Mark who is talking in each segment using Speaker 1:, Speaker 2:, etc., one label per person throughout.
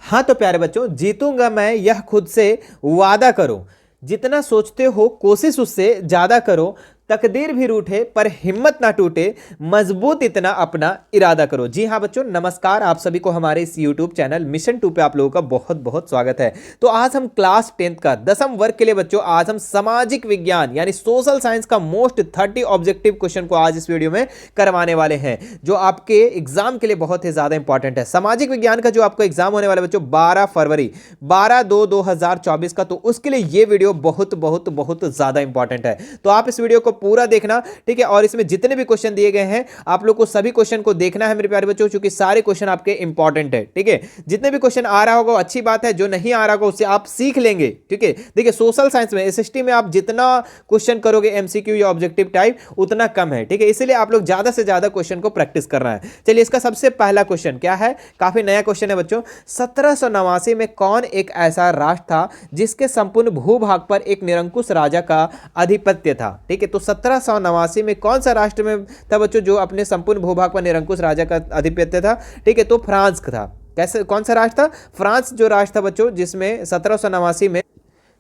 Speaker 1: हाँ तो प्यारे बच्चों, जीतूंगा मैं यह खुद से वादा करो, जितना सोचते हो कोशिश उससे ज्यादा करो, तकदीर भी रूठे पर हिम्मत ना टूटे, मजबूत इतना अपना इरादा करो। जी हाँ बच्चों, नमस्कार आप सभी को हमारे इस YouTube चैनल मिशन 2 पे आप लोगों का बहुत बहुत स्वागत है। तो आज हम क्लास 10th का 10वीं वर्ग के लिए बच्चों आज हम सामाजिक विज्ञान यानी सोशल साइंस का मोस्ट 30 ऑब्जेक्टिव क्वेश्चन को आज इस वीडियो में करवाने वाले हैं, जो आपके एग्जाम के लिए बहुत ही ज्यादा इंपॉर्टेंट है। सामाजिक विज्ञान का जो आपको एग्जाम होने वाला बच्चों 12 फरवरी 12/2/2024 का, तो उसके लिए ये वीडियो बहुत बहुत बहुत ज्यादा इंपॉर्टेंट है। तो आप इस वीडियो को पूरा देखना, ठीक है। और इसमें जितने भी क्वेश्चन दिए गए हैं आप लोग को सभी क्वेश्चन को देखना है मेरे प्यारे बच्चों, क्योंकि सारे क्वेश्चन आपके इंपॉर्टेंट है, ठीक है। जितने भी क्वेश्चन आ रहा होगा अच्छी बात है, जो नहीं आ रहा होगा उससे आप सीख लेंगे, ठीक है। देखिए सोशल साइंस में एसएसटी में आप जितना क्वेश्चन करोगे एमसीक्यू या ऑब्जेक्टिव टाइप उतना कम है, ठीक है। इसलिए आप लोग ज्यादा से ज्यादा क्वेश्चन को प्रैक्टिस करना है। चलिए इसका सबसे पहला क्वेश्चन क्या है, काफी नया क्वेश्चन है बच्चों। 1789 में कौन एक ऐसा राष्ट्र था जिसके संपूर्ण भूभाग पर एक निरंकुश राजा का आधिपत्य था, ठीक है। तो 1789 में कौन सा राष्ट्र में था बच्चों जो अपने संपूर्ण भूभाग पर निरंकुश राजा का आधिपत्य था, ठीक है। तो फ्रांस था। कैसे, कौन सा राष्ट्र था? फ्रांस जो राष्ट्र था बच्चों जिसमें 1789 में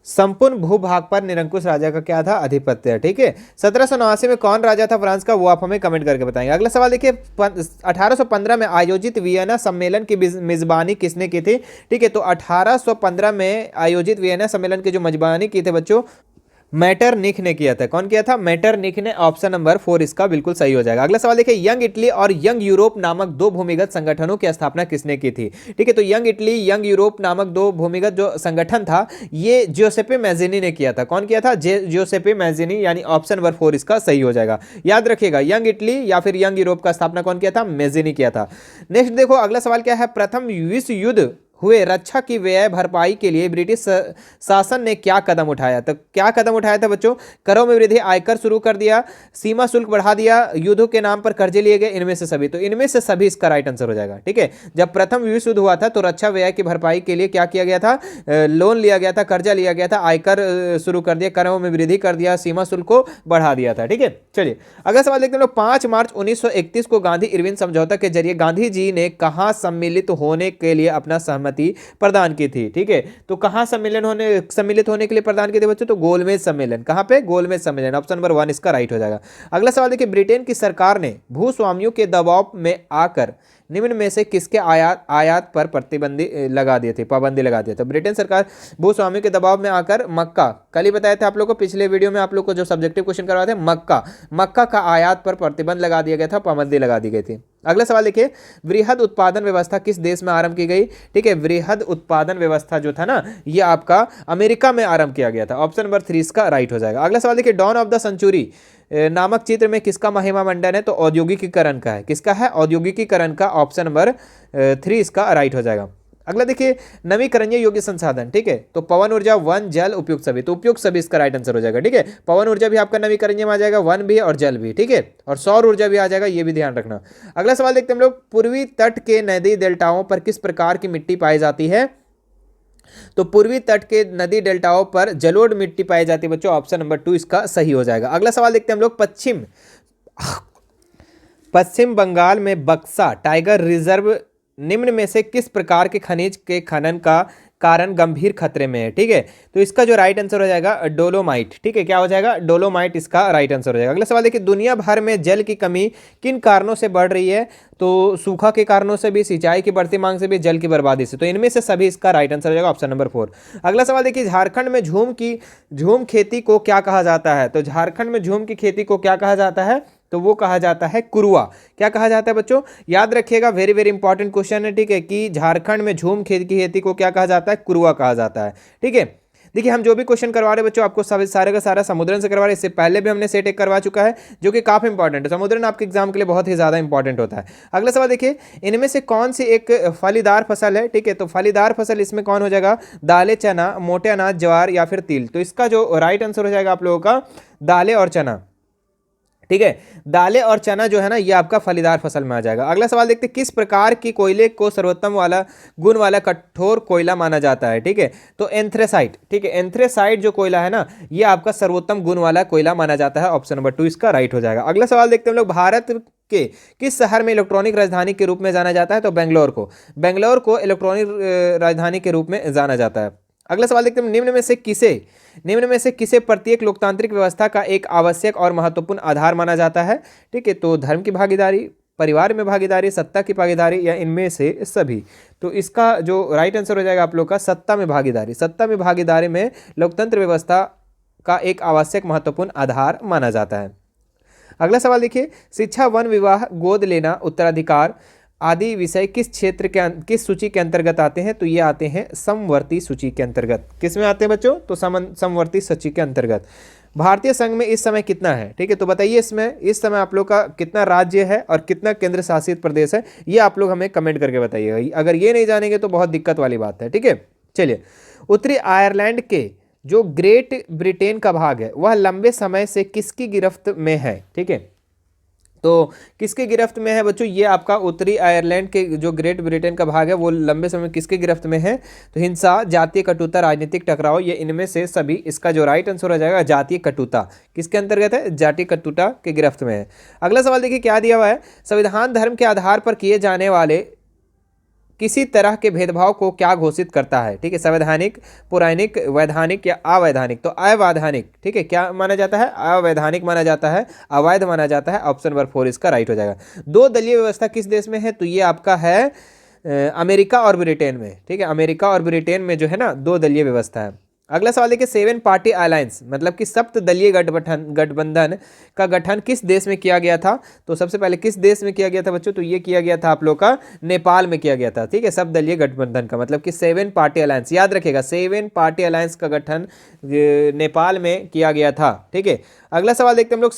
Speaker 1: संपूर्ण भूभाग पर निरंकुश राजा का क्या था? आधिपत्य, ठीक है। 1789 में कौन राजा था फ्रांस का, वो आप हमें कमेंट करके बताएंगे। अगला सवाल देखिए, 1815 में आयोजित वियना सम्मेलन की मेजबानी किसने की थी, ठीक है। तो 1815 में आयोजित वियना सम्मेलन की जो मेजबानी की थी बच्चों मैटरनिख ने किया था। कौन किया था? मैटरनिख ने। ऑप्शन नंबर 4 इसका बिल्कुल सही हो जाएगा। अगला सवाल देखिए, यंग इटली और यंग यूरोप नामक दो भूमिगत संगठनों की स्थापना किसने की थी, ठीक है। तो यंग इटली यंग यूरोप नामक दो भूमिगत जो संगठन था ये जियोसेपे मैज़िनी ने किया था। कौन किया था? जियोसेपे मैज़िनी, यानी ऑप्शन नंबर 4 इसका सही हो जाएगा। याद रखिएगा, यंग इटली या फिर यंग यूरोप का स्थापना कौन किया था? मैज़िनी किया था। नेक्स्ट देखो अगला सवाल क्या है, प्रथम विश्व युद्ध हुए रक्षा की व्यय भरपाई के लिए ब्रिटिश शासन ने क्या कदम उठाया? तो क्या कदम उठाया था बच्चों? करों में वृद्धि, आयकर शुरू कर दिया, सीमा शुल्क बढ़ा दिया, युद्धों के नाम पर कर्जे लिए गए, इनमें से सभी। तो इनमें से सभी इसका राइट आंसर हो जाएगा, ठीक है। जब प्रथम विश्व युद्ध हुआ था तो रक्षा व्यय की भरपाई के लिए क्या किया गया था? लोन लिया गया था, कर्जा लिया गया था, आयकर शुरू कर दिया, करों में वृद्धि कर दिया, सीमा शुल्क को बढ़ा दिया था, ठीक है। चलिए अगला सवाल देखते हैं लोग। 5 मार्च 1931 को गांधी इरविन समझौता के जरिए गांधी जी ने कहां सम्मिलित होने के लिए अपना प्रदान की थी, ठीक है। तो कहां सम्मिलित होने के लिए प्रदान की थी बच्चों? तो गोलमेज सम्मेलन। कहां पे? गोलमेज सम्मेलन। ऑप्शन नंबर 1 इसका राइट हो जाएगा। अगला सवाल देखिए, ब्रिटेन की सरकार ने भूस्वामियों के दबाव में आकर निम्न में से किसके आयात पर पाबंदी लगा दिया था? ब्रिटेन सरकार भूस्वामियों के दबाव में आकर मक्का, कल ही बताया था आप लोग को, पिछले वीडियो में आप लोग को जो सब्जेक्टिव क्वेश्चन करवाए थे, मक्का का आयात पर प्रतिबंध लगा दिया गया था, पाबंदी लगा दी गई थी। अगला सवाल देखिए, वृहद उत्पादन व्यवस्था किस देश में आरंभ की गई, ठीक है। वृहद उत्पादन व्यवस्था जो था ना ये आपका अमेरिका में आरंभ किया गया था। ऑप्शन नंबर 3 इसका राइट हो जाएगा। अगला सवाल देखिए, डॉन ऑफ द सेंचुरी नामक चित्र में किसका महिमा मंडन है? तो औद्योगिकीकरण का है। किसका है? औद्योगिकीकरण का। ऑप्शन नंबर 3 इसका राइट हो जाएगा। अगला देखिए, नवीकरणीय योग्य संसाधन, ठीक है। तो पवन ऊर्जा, वन, जल, उपयुक्त सभी। तो उपयुक्त सभी इसका राइट आंसर हो जाएगा, ठीक है। पवन ऊर्जा भी आपका नवीकरणीय में आ जाएगा, वन भी और जल भी, ठीक है। और सौर ऊर्जा भी आ जाएगा, ये भी ध्यान रखना। अगला सवाल देखते हैं हम लोग, पूर्वी तट के नदी डेल्टाओं पर किस प्रकार की मिट्टी पाई जाती है? तो पूर्वी तट के नदी डेल्टाओं पर जलोढ़ मिट्टी पाई जाती है बच्चों। ऑप्शन नंबर 2 इसका सही हो जाएगा। अगला सवाल देखते हैं हम लोग, पश्चिम बंगाल में बक्सा टाइगर रिजर्व निम्न में से किस प्रकार के खनिज के खनन का कारण गंभीर खतरे में है, ठीक है। तो इसका जो राइट आंसर हो जाएगा डोलोमाइट, ठीक है। क्या हो जाएगा? डोलोमाइट इसका राइट आंसर हो जाएगा। अगला सवाल देखिए, दुनिया भर में जल की कमी किन कारणों से बढ़ रही है? तो सूखा के कारणों से भी, सिंचाई की बढ़ती मांग से भी, जल की बर्बादी से। तो इनमें से सभी इसका राइट आंसर हो जाएगा। Option number 4। अगला सवाल देखिए, झारखंड में झूम खेती को क्या कहा जाता है? तो झारखंड में झूम की खेती को क्या कहा जाता है? तो वो कहा जाता है कुरुआ। क्या कहा जाता है बच्चों? याद रखिएगा, वेरी वेरी इंपॉर्टेंट क्वेश्चन है, ठीक है, कि झारखंड में झूम की खेती को क्या कहा जाता है? कुरुआ कहा जाता है, ठीक है। देखिए हम जो भी क्वेश्चन करवा रहे हैं बच्चों आपको सारे का सारा समुद्रन से करवा रहे हैं। इससे पहले भी हमने सेट एक करवा चुका है जो कि काफी इंपॉर्टेंट है। समुद्रन आपके एग्जाम के लिए बहुत ही ज्यादा इंपॉर्टेंट होता है। अगला सवाल देखिए, इनमें से कौन सी एक फलीदार फसल है, ठीक है। तो फलीदार फसल इसमें कौन हो जाएगा? दालें, चना, मोटे अनाज, ज्वार या फिर तिल। तो इसका जो राइट आंसर हो जाएगा आप लोगों का दालें और चना, ठीक है। दालें और चना जो है ना ये आपका फलीदार फसल में आ जाएगा। अगला सवाल देखते हैं, किस प्रकार की कोयले को सर्वोत्तम गुण वाला कठोर कोयला माना जाता है, ठीक है। तो एंथ्रेसाइट, ठीक है। एंथ्रेसाइट जो कोयला है ना ये आपका सर्वोत्तम गुण वाला कोयला माना जाता है। ऑप्शन नंबर 2 इसका राइट हो जाएगा। अगला सवाल देखते हैं हम लोग, भारत के किस शहर में इलेक्ट्रॉनिक राजधानी के रूप में जाना जाता है? तो बेंगलोर को इलेक्ट्रॉनिक राजधानी के रूप में जाना जाता है। अगला सवाल देखते हैं, निम्न में से किसे प्रत्येक लोकतांत्रिक व्यवस्था का एक आवश्यक और महत्वपूर्ण आधार माना जाता है? ठीक है, तो धर्म की भागीदारी, परिवार में भागीदारी, सत्ता की भागीदारी, या इनमें से सभी। तो इसका जो राइट आंसर हो जाएगा आप लोग का सत्ता में भागीदारी। सत्ता में भागीदारी में लोकतंत्र व्यवस्था का एक आवश्यक महत्वपूर्ण आधार माना जाता है। अगला सवाल देखिए, शिक्षा, वन, विवाह, गोद लेना, उत्तराधिकार आदि विषय किस सूची के अंतर्गत आते हैं? तो ये आते हैं समवर्ती सूची के अंतर्गत। किस में आते हैं बच्चों? तो समवर्ती सूची के अंतर्गत। भारतीय संघ में इस समय कितना है? ठीक है, तो बताइए इसमें इस समय आप लोग का कितना राज्य है और कितना केंद्र शासित प्रदेश है, ये आप लोग हमें कमेंट करके बताइएगा। अगर ये नहीं जानेंगे तो बहुत दिक्कत वाली बात है। ठीक है, चलिए, उत्तरी आयरलैंड के जो ग्रेट ब्रिटेन का भाग है वह लंबे समय से किसकी गिरफ्त में है? ठीक है, तो किसकी गिरफ्त में है बच्चों? ये आपका उत्तरी आयरलैंड के जो ग्रेट ब्रिटेन का भाग है वो लंबे समय किसकी गिरफ्त में है? तो हिंसा, जातीय कटुता, राजनीतिक टकराव, ये इनमें से सभी। इसका जो राइट आंसर हो जाएगा जातीय कटुता। किसके अंतर्गत है? जातीय कटुता के गिरफ्त में है। अगला सवाल देखिए क्या दिया हुआ है, संविधान धर्म के आधार पर किए जाने वाले किसी तरह के भेदभाव को क्या घोषित करता है? ठीक है, संवैधानिक, पौराणिक, वैधानिक या अवैधानिक? तो अवैधानिक। ठीक है, क्या माना जाता है? अवैधानिक माना जाता है, अवैध माना जाता है। ऑप्शन नंबर 4 इसका राइट हो जाएगा। दो दलीय व्यवस्था किस देश में है? तो ये आपका है अमेरिका और ब्रिटेन में। ठीक है, अमेरिका और ब्रिटेन में जो है ना दो दलीय व्यवस्था है। अगला सवाल देखिए, 7 पार्टी अलायंस मतलब कि सप्त दलीय गठबंधन का गठन किस देश में किया गया था? तो सबसे पहले किस देश में किया गया था बच्चों? तो ये किया गया था आप लोग का नेपाल में किया गया था। ठीक है, सप्त दलीय गठबंधन का मतलब कि 7 पार्टी अलायंस, याद रखिएगा 7 पार्टी अलायंस का गठन नेपाल में किया गया था। ठीक है, अगला सवाल देखते हैं हम लोग,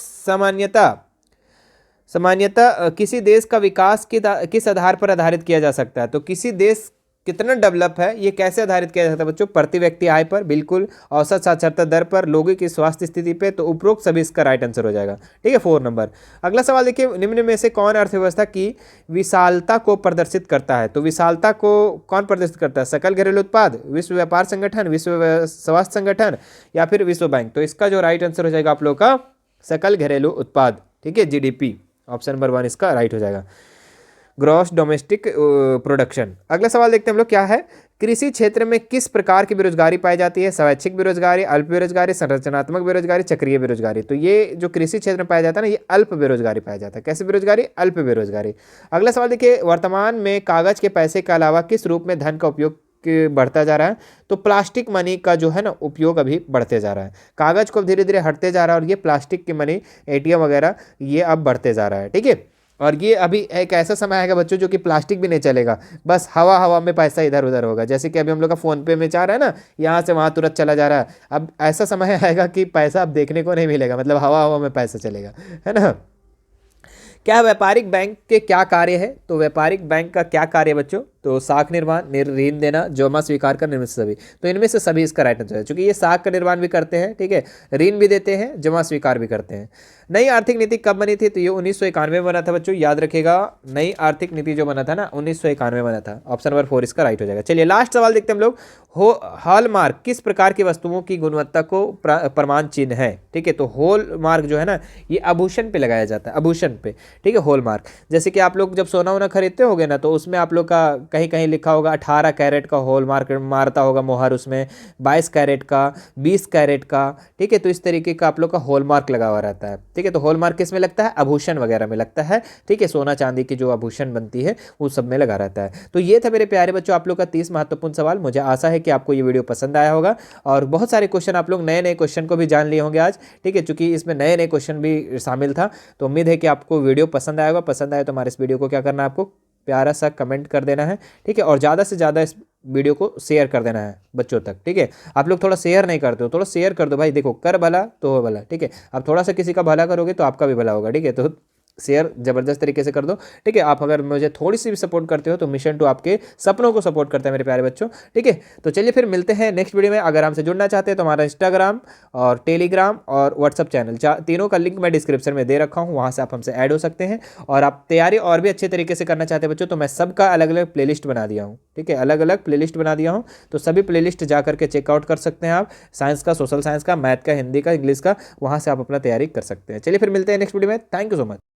Speaker 1: सामान्यतः किसी देश का विकास किस आधार पर आधारित किया जा सकता है? तो किसी देश कितना डेवलप है ये कैसे आधारित किया जाता है बच्चों? प्रति व्यक्ति आय पर, बिल्कुल। औसत साक्षरता दर पर, लोगों की स्वास्थ्य स्थिति पे। तो उपरोक्त सभी इसका राइट आंसर हो जाएगा। ठीक है, 4 नंबर। अगला सवाल देखिए, निम्न में से कौन अर्थव्यवस्था की विशालता को प्रदर्शित करता है? तो विशालता को कौन प्रदर्शित करता है? सकल घरेलू उत्पाद, विश्व व्यापार संगठन, विश्व स्वास्थ्य संगठन, या फिर विश्व बैंक? तो इसका जो राइट आंसर हो जाएगा आप लोग का सकल घरेलू उत्पाद। ठीक है, जीडीपी। ऑप्शन नंबर 1 इसका राइट हो जाएगा, ग्रॉस डोमेस्टिक प्रोडक्शन। अगला सवाल देखते हैं हम लोग क्या है, कृषि क्षेत्र में किस प्रकार की बेरोजगारी पाई जाती है? स्वैच्छिक बेरोजगारी, अल्प बेरोजगारी, संरचनात्मक बेरोजगारी, चक्रीय बेरोजगारी? तो ये जो कृषि क्षेत्र में पाया जाता है ना, ये अल्प बेरोजगारी पाया जाता है। कैसी बेरोजगारी? अल्प बेरोजगारी। अगला सवाल देखिए, वर्तमान में कागज के पैसे के अलावा किस रूप में धन का उपयोग बढ़ता जा रहा है? तो प्लास्टिक मनी का जो है ना उपयोग अभी बढ़ते जा रहा है। कागज को धीरे धीरे हटते जा रहा है और ये प्लास्टिक की मनी, एटीएम वगैरह, ये अब बढ़ते जा रहा है। ठीक है, और ये अभी एक ऐसा समय आएगा बच्चों जो कि प्लास्टिक भी नहीं चलेगा, बस हवा हवा में पैसा इधर उधर होगा। जैसे कि अभी हम लोग का फ़ोन पे में जा रहा है ना, यहाँ से वहाँ तुरंत चला जा रहा है। अब ऐसा समय आएगा कि पैसा अब देखने को नहीं मिलेगा, मतलब हवा हवा में पैसा चलेगा, है ना। क्या व्यापारिक बैंक के क्या कार्य है? तो व्यापारिक बैंक का क्या कार्य है बच्चों? तो साख निर्माण, ऋण देना, जमा स्वीकार कर, निर्मित सभी। तो इनमें से सभी इसका राइट आंसर है, क्योंकि ये साख का निर्माण भी करते हैं, ठीक है, ऋण भी देते हैं, जमा स्वीकार भी करते हैं। नई आर्थिक नीति कब बनी थी? तो ये 1991 में बना था बच्चों, याद रखिएगा। नई आर्थिक नीति जो बना था ना 1991 में बना था। ऑप्शन नंबर 4 इसका राइट हो जाएगा। चलिए लास्ट सवाल देखते हैं हम लोग, हॉलमार्क किस प्रकार की वस्तुओं की गुणवत्ता को प्रमाण चिन्ह है? ठीक है, तो हॉलमार्क जो है ना ये आभूषण पे लगाया जाता है, आभूषण पे। ठीक है, हॉलमार्क जैसे कि आप लोग जब सोना वोना खरीदते होगे ना, तो उसमें आप लोग का कहीं कहीं लिखा होगा 18 कैरेट का हॉलमार्क मारता होगा मोहर, उसमें 22 कैरेट का, 20 कैरेट का। ठीक है, तो इस तरीके का आप लोग का हॉलमार्क लगा हुआ रहता है। ठीक है, तो हॉलमार्क किस में लगता है? आभूषण वगैरह में लगता है। ठीक है, सोना चांदी की जो आभूषण बनती है वो सब में लगा रहता है। तो ये था मेरे प्यारे बच्चों आप लोग का 30 महत्वपूर्ण सवाल। मुझे आशा है कि आपको ये वीडियो पसंद आया होगा और बहुत सारे क्वेश्चन आप लोग नए नए क्वेश्चन को भी जान लिए होंगे आज। ठीक है, चूंकि इसमें नए नए क्वेश्चन भी शामिल था, तो उम्मीद है कि आपको वीडियो पसंद आएगा। पसंद आए तो हमारे इस वीडियो को क्या करना है, आपको प्यारा सा कमेंट कर देना है। ठीक है, और ज़्यादा से ज़्यादा इस वीडियो को शेयर कर देना है बच्चों तक। ठीक है, आप लोग थोड़ा शेयर नहीं करते हो, थोड़ा शेयर कर दो भाई। देखो, कर भला तो हो भला। ठीक है, आप थोड़ा सा किसी का भला करोगे तो आपका भी भला होगा। ठीक है, तो शेयर जबरदस्त तरीके से कर दो। ठीक है, आप अगर मुझे थोड़ी सी भी सपोर्ट करते हो तो मिशन टू आपके सपनों को सपोर्ट करता है मेरे प्यारे बच्चों। ठीक है, तो चलिए फिर मिलते हैं नेक्स्ट वीडियो में। अगर हमसे जुड़ना चाहते हैं तो हमारा इंस्टाग्राम और टेलीग्राम और व्हाट्सअप चैनल, तीनों का लिंक मैं डिस्क्रिप्शन में दे रखा हूँ, वहाँ से आप हमसे ऐड हो सकते हैं। और आप तैयारी और भी अच्छे तरीके से करना चाहते हैं बच्चों, तो मैं सबका अलग अलग प्लेलिस्ट बना दिया हूँ। ठीक है, अलग अलग प्लेलिस्ट बना दिया हूँ, तो सभी प्लेलिस्ट जा करके चेकआउट कर सकते हैं आप। साइंस का, सोशल साइंस का, मैथ का, हिंदी का, इंग्लिश का, वहाँ से आप अपना तैयारी कर सकते हैं। चलिए फिर मिलते हैं नेक्स्ट वीडियो में। Thank you so much.